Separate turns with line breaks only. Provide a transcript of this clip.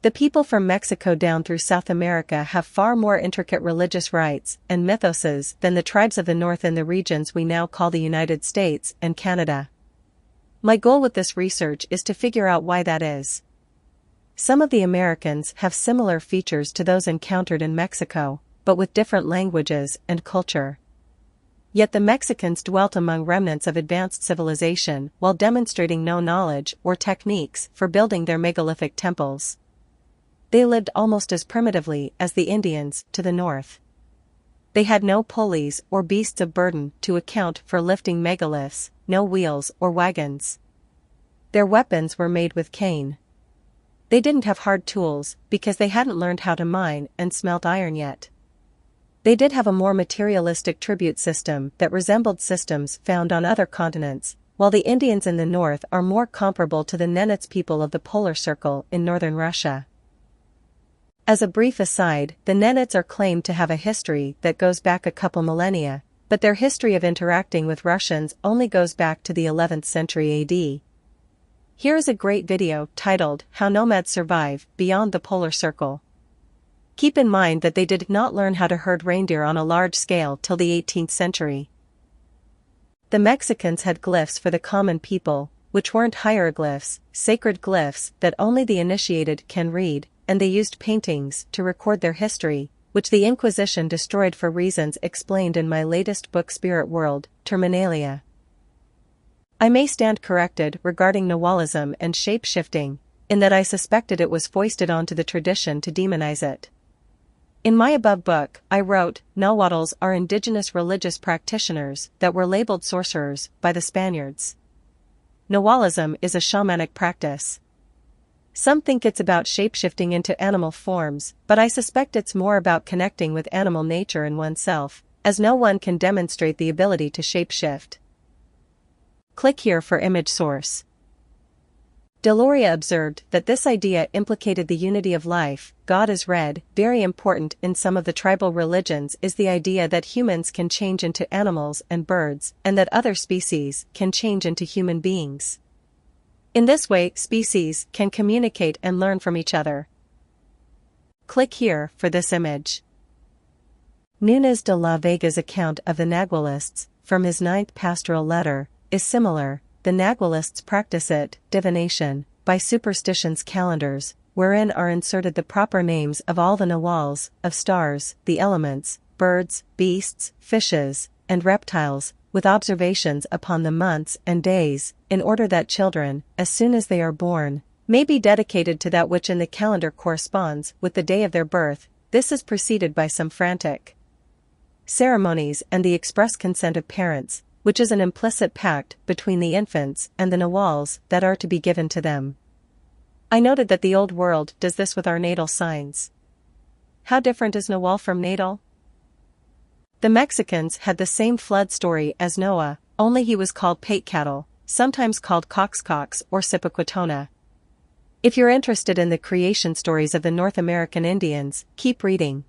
The people from Mexico down through South America have far more intricate religious rites and mythoses than the tribes of the North in the regions we now call the United States and Canada. My goal with this research is to figure out why that is. Some of the Americans have similar features to those encountered in Mexico, but with different languages and culture. Yet the Mexicans dwelt among remnants of advanced civilization while demonstrating no knowledge or techniques for building their megalithic temples. They lived almost as primitively as the Indians to the north. They had no pulleys or beasts of burden to account for lifting megaliths, no wheels or wagons. Their weapons were made with cane. They didn't have hard tools because they hadn't learned how to mine and smelt iron yet. They did have a more materialistic tribute system that resembled systems found on other continents, while the Indians in the north are more comparable to the Nenets people of the Polar Circle in northern Russia. As a brief aside, the Nenets are claimed to have a history that goes back a couple millennia, but their history of interacting with Russians only goes back to the 11th century AD. Here is a great video titled How Nomads Survive Beyond the Polar Circle. Keep in mind that they did not learn how to herd reindeer on a large scale till the 18th century. The Mexicans had glyphs for the common people, which weren't hieroglyphs, sacred glyphs that only the initiated can read, and they used paintings to record their history, which the Inquisition destroyed for reasons explained in my latest book Spirit World, Terminalia. I may stand corrected regarding Nahualism and shape-shifting, in that I suspected it was foisted onto the tradition to demonize it. In my above book, I wrote, Nahuatls are indigenous religious practitioners that were labeled sorcerers by the Spaniards. Nahualism is a shamanic practice. Some think it's about shapeshifting into animal forms, but I suspect it's more about connecting with animal nature and oneself, as no one can demonstrate the ability to shapeshift. Click here for image source. Deloria observed that this idea implicated the unity of life. God is red. Very important in some of the tribal religions is the idea that humans can change into animals and birds, and that other species can change into human beings. In this way, species can communicate and learn from each other. Click here for this image. Núñez de la Vega's account of the Nagualists, from his 9th pastoral letter, is similar. The Nagualists practice it, divination, by superstitions calendars, wherein are inserted the proper names of all the Nahuals, of stars, the elements, birds, beasts, fishes, and reptiles, with observations upon the months and days, in order that children, as soon as they are born, may be dedicated to that which in the calendar corresponds with the day of their birth. This is preceded by some frantic ceremonies and the express consent of parents, which is an implicit pact between the infants and the Nahuals that are to be given to them. I noted that the Old World does this with our natal signs. How different is Nahual from natal? The Mexicans had the same flood story as Noah, only he was called Paitcatl, sometimes called Coxcox or Sipaquatona. If you're interested in the creation stories of the North American Indians, keep reading.